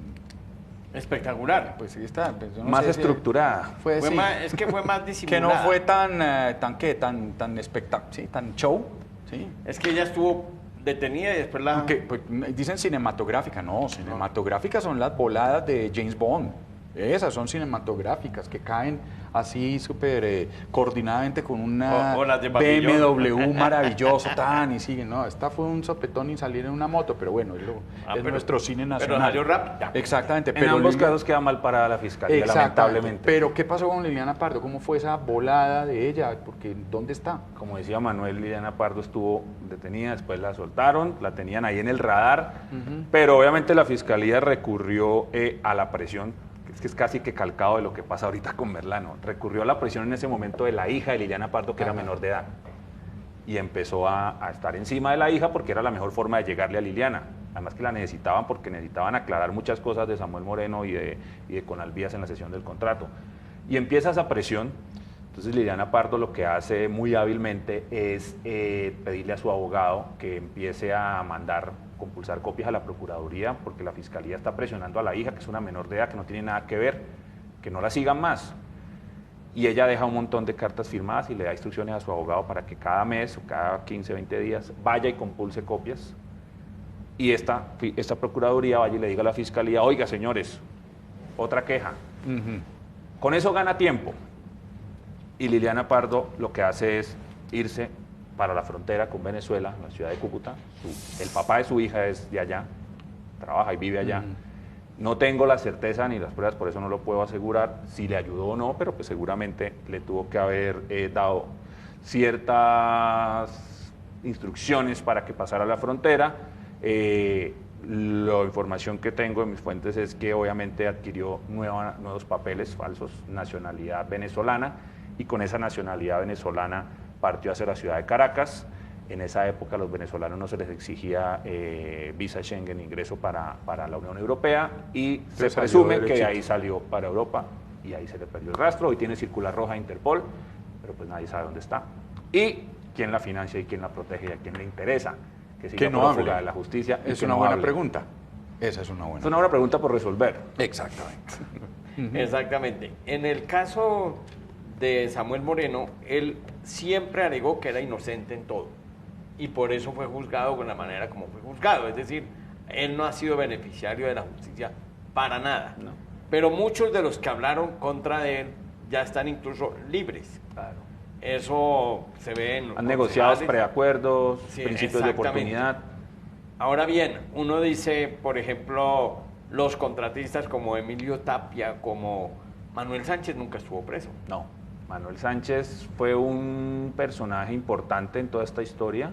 espectacular. Pues sí está, pues yo no más sé estructurada. Sí. Es que fue más disimulada. Que no fue tan espectacular, sí, tan show, sí. Es que ella estuvo detenida y después la... Pues, dicen cinematográfica, no, cinematográficas son las voladas de James Bond. Esas son cinematográficas que caen así súper coordinadamente con una o las de BMW maravilloso, y siguen. No, esta fue un sopetón y salir en una moto, pero bueno, es nuestro cine nacional. Pero salió rápido. Exactamente. En ambos casos queda mal parada la fiscalía, lamentablemente. Pero ¿qué pasó con Liliana Pardo? ¿Cómo fue esa volada de ella? Porque ¿dónde está? Como decía Manuel, Liliana Pardo estuvo detenida, después la soltaron, la tenían ahí en el radar, pero obviamente la fiscalía recurrió a la presión, que es casi que calcado de lo que pasa ahorita con Merlano. Recurrió a la presión en ese momento de la hija de Liliana Pardo, que era menor de edad, y empezó a estar encima de la hija porque era la mejor forma de llegarle a Liliana. Además que la necesitaban porque necesitaban aclarar muchas cosas de Samuel Moreno y de Conalvías en la sesión del contrato. Y empieza esa presión. Entonces Liliana Pardo lo que hace muy hábilmente es pedirle a su abogado que empiece a compulsar copias a la Procuraduría, porque la Fiscalía está presionando a la hija, que es una menor de edad, que no tiene nada que ver, que no la sigan más. Y ella deja un montón de cartas firmadas y le da instrucciones a su abogado para que cada mes o cada 15, 20 días vaya y compulse copias. Y esta Procuraduría vaya y le diga a la Fiscalía, oiga señores, otra queja. Con eso gana tiempo. Y Liliana Pardo lo que hace es irse para la frontera con Venezuela, en la ciudad de Cúcuta. El papá de su hija es de allá, trabaja y vive allá. No tengo la certeza ni las pruebas, por eso no lo puedo asegurar si le ayudó o no, pero pues seguramente le tuvo que haber dado ciertas instrucciones para que pasara la frontera. La información que tengo de mis fuentes es que obviamente adquirió nuevos papeles falsos, nacionalidad venezolana, y con esa nacionalidad venezolana partió hacia la ciudad de Caracas. En esa época a los venezolanos no se les exigía visa Schengen, ingreso para la Unión Europea, y se presume que ahí salió para Europa y ahí se le perdió el rastro. Hoy tiene circular roja Interpol, pero pues nadie sabe dónde está. Y quién la financia y quién la protege y a quién le interesa que siga prófuga de la justicia. Es una buena pregunta. Esa es una buena. Es una buena pregunta por resolver. Exactamente. Exactamente. En el caso de Samuel Moreno, él siempre alegó que era inocente en todo, y por eso fue juzgado con la manera como fue juzgado. Es decir, él no ha sido beneficiario de la justicia para nada. No. Pero muchos de los que hablaron contra de él ya están incluso libres. Claro. Eso se ve en... Han negociado preacuerdos, sí, principios de oportunidad. Ahora bien, uno dice, por ejemplo, los contratistas como Emilio Tapia, como Manuel Sánchez, nunca estuvo preso. No. Manuel Sánchez fue un personaje importante en toda esta historia.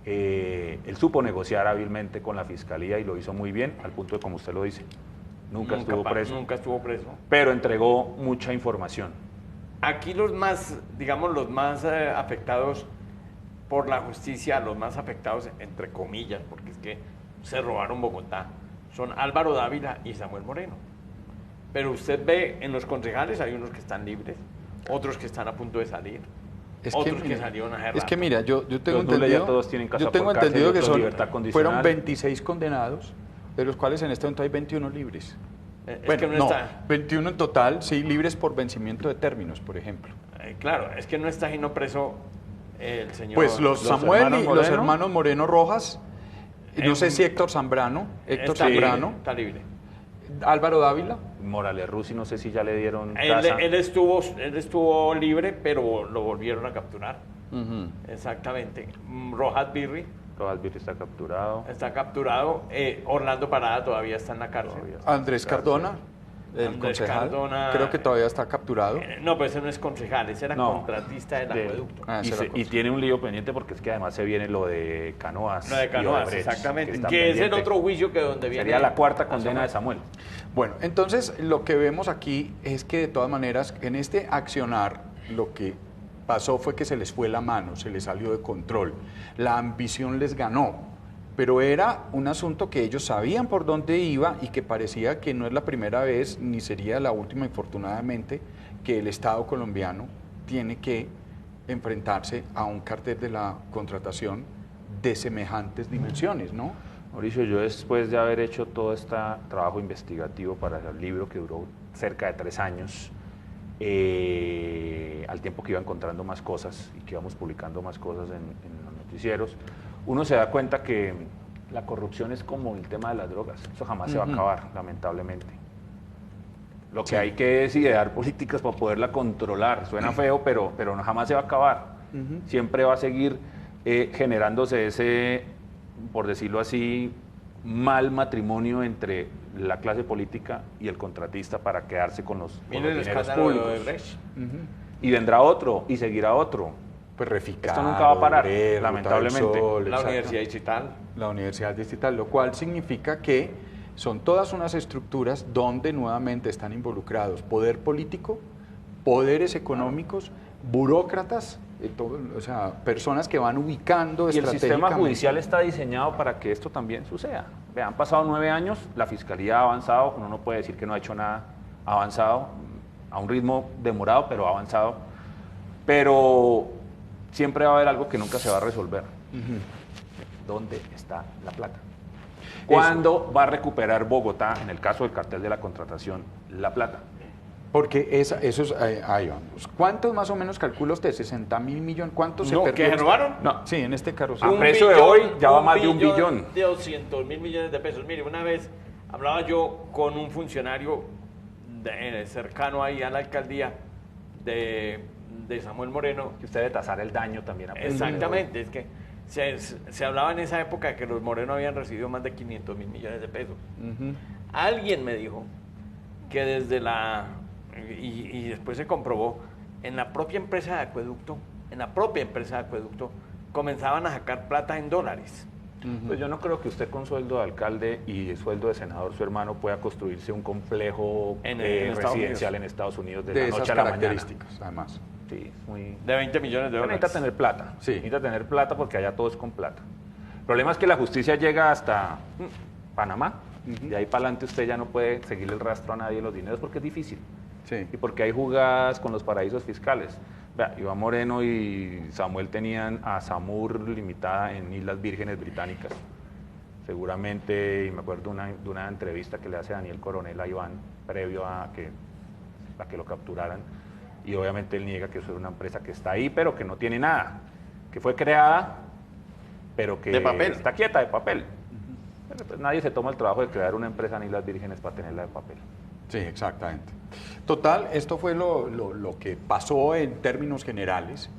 Él supo negociar hábilmente con la fiscalía y lo hizo muy bien, al punto de, como usted lo dice, nunca estuvo preso. Nunca estuvo preso. Pero entregó mucha información. Aquí los más, digamos, los más afectados por la justicia, los más afectados, entre comillas, porque es que se robaron Bogotá, son Álvaro Dávila y Samuel Moreno. Pero usted ve en los concejales hay unos que están libres, otros que están a punto de salir, otros que salieron a hacer Es que mira, yo tengo Los Dule ya entendido, todos tienen casa yo tengo por cárcel, entendido que otros libertad condicional. fueron 26 condenados, de los cuales en este momento hay 21 libres. Es que no está. 21 en total, sí, libres por vencimiento de términos, por ejemplo. Claro, es que no está sino preso el señor. Pues los Samuel hermanos y los Moreno. hermanos Moreno Rojas, no sé si Héctor Zambrano, está libre. Álvaro Dávila. Morales Rusi, no sé si ya le dieron Él, casa. él estuvo libre, pero lo volvieron a capturar. Exactamente. Rojas Birri Rojas Birri está capturado. está capturado. Orlando Parada todavía está en la cárcel. Todavía está. Andrés Cardona, el Andrés concejal, Cardona, creo que todavía está capturado. No, pues ese no es concejal, ese era No. contratista del De- acueducto. Ah, y, ese era y tiene un lío pendiente porque es que además se viene lo de Canoas. Lo de y Canoas, Odebrecht, exactamente. está Que es el pendiente. otro juicio que donde viene. Sería la cuarta condena de Samuel. Bueno, entonces lo que vemos aquí es que de todas maneras en este accionar lo que pasó fue que se les fue la mano, se les salió de control, la ambición les ganó, pero era un asunto que ellos sabían por dónde iba y que parecía que no es la primera vez ni sería la última, infortunadamente, que el Estado colombiano tiene que enfrentarse a un cartel de la contratación de semejantes dimensiones, ¿no? Mauricio, yo después de haber hecho todo este trabajo investigativo para el libro que duró cerca de 3 años, al tiempo que iba encontrando más cosas y que íbamos publicando más cosas en los noticieros, uno se da cuenta que la corrupción es como el tema de las drogas, eso jamás se va a acabar, lamentablemente. Lo que hay que es idear políticas para poderla controlar, suena feo, pero no, jamás se va a acabar. Siempre va a seguir generándose ese, por decirlo así, mal matrimonio entre la clase política y el contratista para quedarse con los Mire el dineros escándalo de públicos. Odebrecht. Y vendrá otro, y seguirá otro. Pues Reficar, Esto nunca va a parar, Obrero, lamentablemente. Ruta del Sol, La exacto. Universidad Digital. La Universidad Distrital, lo cual significa que son todas unas estructuras donde nuevamente están involucrados poder político, poderes económicos, burócratas, o sea, personas que van ubicando Y el sistema estratégicamente. judicial está diseñado para que esto también suceda. Vean, han pasado 9 años, la Fiscalía ha avanzado, uno no puede decir que no ha hecho nada, ha avanzado a un ritmo demorado, pero ha avanzado. Pero siempre va a haber algo que nunca se va a resolver. ¿Dónde está la plata? ¿Cuándo va a recuperar Bogotá, en el caso del cartel de la contratación, la plata? Porque eso es, ahí vamos. ¿Cuántos más o menos calcula usted? ¿60.000 millones? ¿Cuántos se No, perdió? ¿que se robaron? No, sí, en este carrusel. A precio de hoy ya va más de 1 billón. De 200.000 millones de pesos. Mire, una vez hablaba yo con un funcionario cercano ahí a la alcaldía de Samuel Moreno. Que usted debe tasar el daño también. A precio de hoy. Exactamente, es que se hablaba en esa época de que los Moreno habían recibido más de 500.000 millones de pesos. Alguien me dijo que desde la... Y después se comprobó, en la propia empresa de acueducto, comenzaban a sacar plata en dólares. Pues yo no creo que usted con sueldo de alcalde y sueldo de senador, su hermano, pueda construirse un complejo En Estados residencial Unidos. en Estados Unidos de de la esas noche a la mañana. características, además. Sí, es muy... De 20 millones de dólares. Necesita tener plata. Sí. Necesita tener plata porque allá todo es con plata. El problema es que la justicia llega hasta Panamá. De ahí para adelante usted ya no puede seguirle el rastro a nadie de los dineros porque es difícil. Sí. Y porque hay jugadas con los paraísos fiscales. Vea, Iván Moreno y Samuel tenían a Samur limitada en Islas Vírgenes Británicas. Seguramente, y me acuerdo de una entrevista que le hace Daniel Coronel a Iván previo a que lo capturaran. Y obviamente él niega que eso es una empresa que está ahí, pero que no tiene nada. Que fue creada, pero que De papel. está quieta, de papel. Pero, pues, nadie se toma el trabajo de crear una empresa en Islas Vírgenes para tenerla de papel. Sí, exactamente. Total, esto fue lo que pasó en términos generales.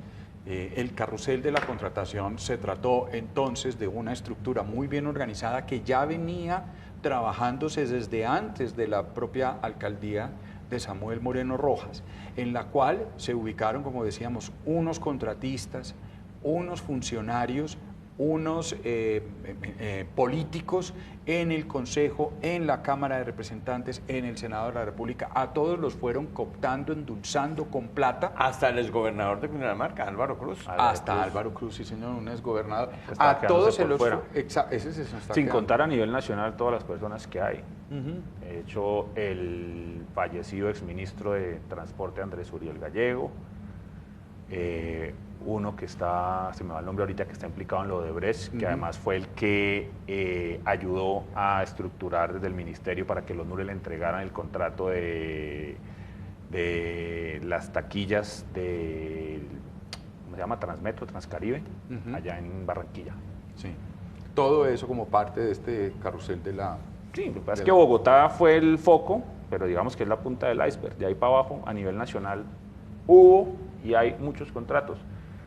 El carrusel de la contratación se trató entonces de una estructura muy bien organizada que ya venía trabajándose desde antes de la propia alcaldía de Samuel Moreno Rojas, en la cual se ubicaron, como decíamos, unos contratistas, unos funcionarios, unos políticos en el Consejo, en la Cámara de Representantes, en el Senado de la República. A todos los fueron cooptando, endulzando con plata. Hasta el exgobernador de Cundinamarca, Álvaro Cruz. Hasta Álvaro Cruz, sí señor, un exgobernador. A todos se los sin contar a nivel nacional todas las personas que hay. De hecho, el fallecido exministro de Transporte Andrés Uriel Gallego, uno que está, se me va el nombre ahorita, que está implicado en lo de Brecht, que además fue el que ayudó a estructurar desde el ministerio para que los NURE le entregaran el contrato de las taquillas de, ¿cómo se llama? Transmetro, Transcaribe, allá en Barranquilla. Sí. Todo eso como parte de este carrusel de la... Sí, lo que pasa es que Bogotá fue el foco, pero digamos que es la punta del iceberg. De ahí para abajo, a nivel nacional, hubo y hay muchos contratos.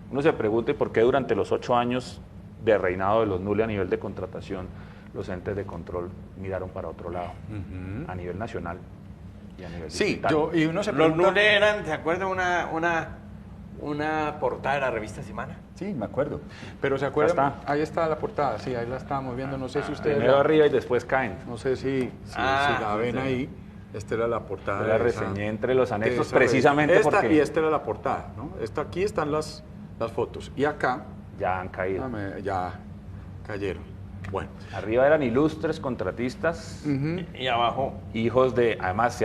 Uno se pregunta por qué durante los 8 años de reinado de los NULE a nivel de contratación, los entes de control miraron para otro lado, a nivel nacional y a nivel digital. Y uno se pregunta... Los NULE eran, ¿se acuerdan una portada de la revista Semana? Sí, me acuerdo. Pero ¿se acuerdan? Ahí está la portada, sí, ahí la estábamos viendo. No sé si ustedes... Primero arriba y después caen. No sé si la ven ahí. Esta era la portada. La reseñé entre los anexos precisamente porque... Y esta era la portada, ¿no? Aquí están las fotos. Y acá... Ya han caído. Ya cayeron. Bueno. Arriba eran ilustres contratistas. Y abajo... Hijos de... Además,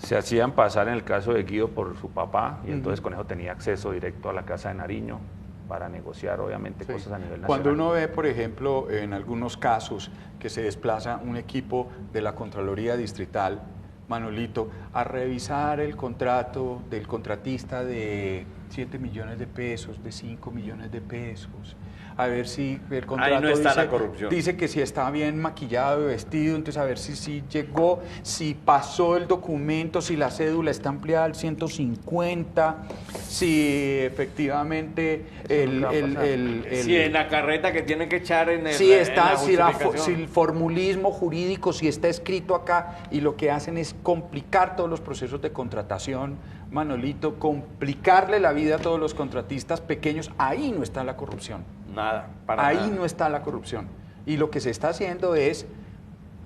se hacían pasar en el caso de Guido por su papá y entonces con eso tenía acceso directo a la Casa de Nariño para negociar, obviamente, cosas a nivel nacional. Cuando uno ve, por ejemplo, en algunos casos que se desplaza un equipo de la Contraloría Distrital, Manolito, a revisar el contrato del contratista de 7 millones de pesos, de 5 millones de pesos, a ver si el contrato ahí no está la corrupción. Dice que si está bien maquillado y vestido, entonces a ver si llegó, si pasó el documento, si la cédula está ampliada al 150, si efectivamente si en la carreta que tiene que echar en el si el formulismo jurídico, si está escrito acá, y lo que hacen es complicar todos los procesos de contratación, Manolito, complicarle la vida a todos los contratistas pequeños. Ahí no está la corrupción. Nada, Ahí no está la corrupción. Y lo que se está haciendo es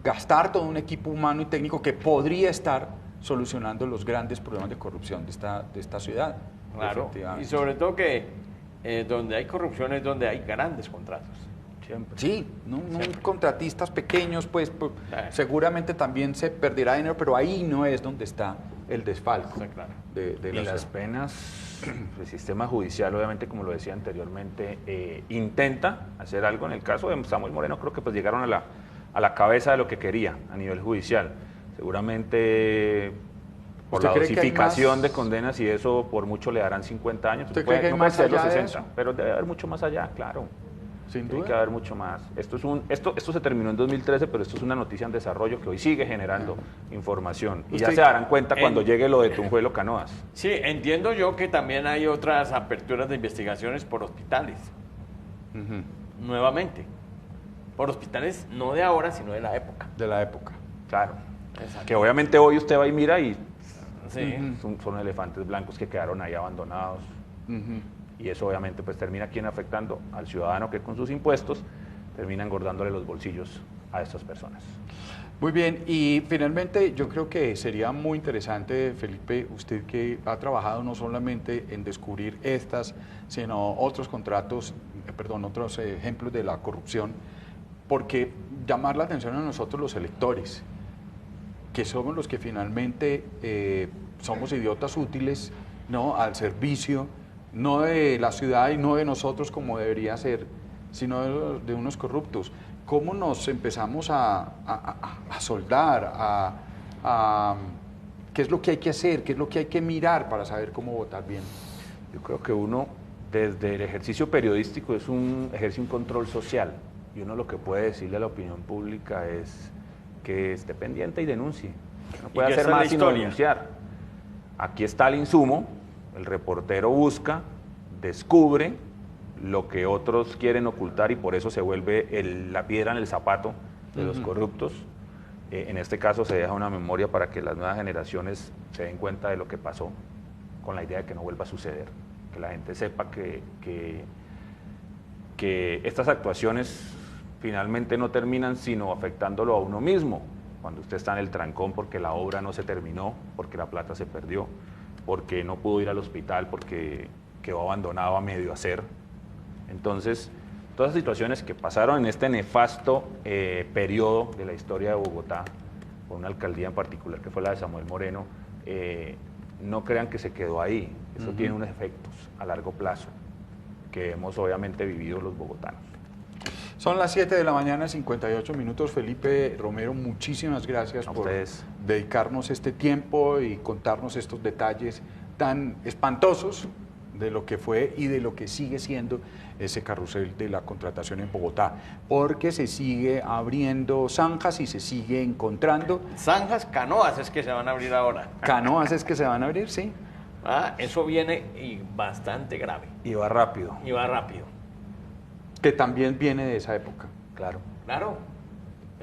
gastar todo un equipo humano y técnico que podría estar solucionando los grandes problemas de corrupción de esta ciudad. Claro, y sobre todo que donde hay corrupción es donde hay grandes contratos. Siempre. Sí, no contratistas pequeños, pues seguramente también se perderá dinero, pero ahí no es donde está el desfalco. Sí, claro. Y las penas, el sistema judicial, obviamente, como lo decía anteriormente, intenta hacer algo. En el caso de Samuel Moreno, creo que pues llegaron a la cabeza de lo que quería a nivel judicial. Seguramente por la dosificación de condenas y eso por mucho le darán 50 años. ¿Usted cree que hay más allá de eso? Pero debe haber mucho más allá, claro. Sin duda. Tiene que haber mucho más. Esto se terminó en 2013, pero esto es una noticia en desarrollo que hoy sigue generando información. Y ya se darán cuenta cuando llegue lo de Tunjuelo Canoas. Sí, entiendo yo que también hay otras aperturas de investigaciones por hospitales. Nuevamente. Por hospitales no de ahora, sino de la época. De la época. Claro. Exacto. Que obviamente hoy usted va y mira y sí. son elefantes blancos que quedaron ahí abandonados. Y eso obviamente pues termina afectando al ciudadano que con sus impuestos termina engordándole los bolsillos a estas personas. Muy bien, y finalmente yo creo que sería muy interesante, Felipe, usted que ha trabajado no solamente en descubrir estas, sino otros otros ejemplos de la corrupción, porque llamar la atención a nosotros los electores, que somos los que finalmente somos idiotas útiles, ¿no?, al servicio no de la ciudad y no de nosotros como debería ser, sino de unos corruptos. ¿Cómo nos empezamos a soldar, qué es lo que hay que hacer, qué es lo que hay que mirar para saber cómo votar bien? Yo creo que uno, desde el ejercicio periodístico, ejerce un control social, y uno lo que puede decirle a la opinión pública es que esté pendiente y denuncie. No puede hacer más sino denunciar. Aquí está el insumo. El reportero busca, descubre lo que otros quieren ocultar y por eso se vuelve la piedra en el zapato de los corruptos. En este caso se deja una memoria para que las nuevas generaciones se den cuenta de lo que pasó, con la idea de que no vuelva a suceder, que la gente sepa que estas actuaciones finalmente no terminan sino afectándolo a uno mismo, cuando usted está en el trancón porque la obra no se terminó, porque la plata se perdió, porque no pudo ir al hospital, porque quedó abandonado a medio hacer. Entonces, todas las situaciones que pasaron en este nefasto periodo de la historia de Bogotá, por una alcaldía en particular que fue la de Samuel Moreno, no crean que se quedó ahí. Eso tiene unos efectos a largo plazo que hemos obviamente vivido los bogotanos. Son las 7 de la mañana, 58 minutos. Felipe Romero, muchísimas gracias por dedicarnos este tiempo y contarnos estos detalles tan espantosos de lo que fue y de lo que sigue siendo ese carrusel de la contratación en Bogotá, porque se sigue abriendo zanjas y se sigue encontrando. Zanjas, canoas es que se van a abrir ahora. Canoas es que se van a abrir, sí. Eso viene y bastante grave. Y va rápido. Y va rápido. Que también viene de esa época. Claro. Claro.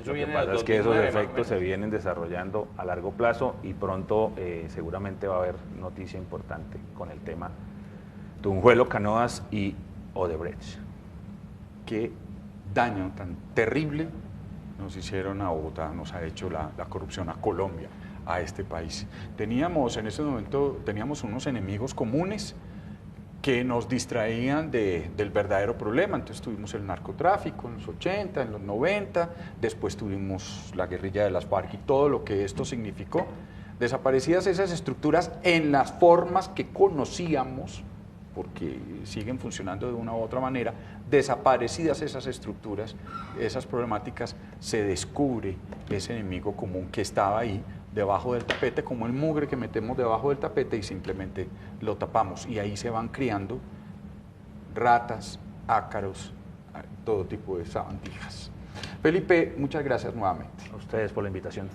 Lo que pasa es que esos efectos se vienen desarrollando a largo plazo y pronto seguramente va a haber noticia importante con el tema Tunjuelo, Canoas y Odebrecht. Qué daño tan terrible nos hicieron a Bogotá, nos ha hecho la corrupción a Colombia, a este país. Teníamos en ese momento unos enemigos comunes que nos distraían del verdadero problema. Entonces tuvimos el narcotráfico en los 80, en los 90, después tuvimos la guerrilla de las FARC y todo lo que esto significó. Desaparecidas esas estructuras en las formas que conocíamos, porque siguen funcionando de una u otra manera, desaparecidas esas estructuras, esas problemáticas, se descubre ese enemigo común que estaba ahí, debajo del tapete, como el mugre que metemos debajo del tapete y simplemente lo tapamos. Y ahí se van criando ratas, ácaros, todo tipo de sabandijas. Felipe, muchas gracias nuevamente. A ustedes por la invitación.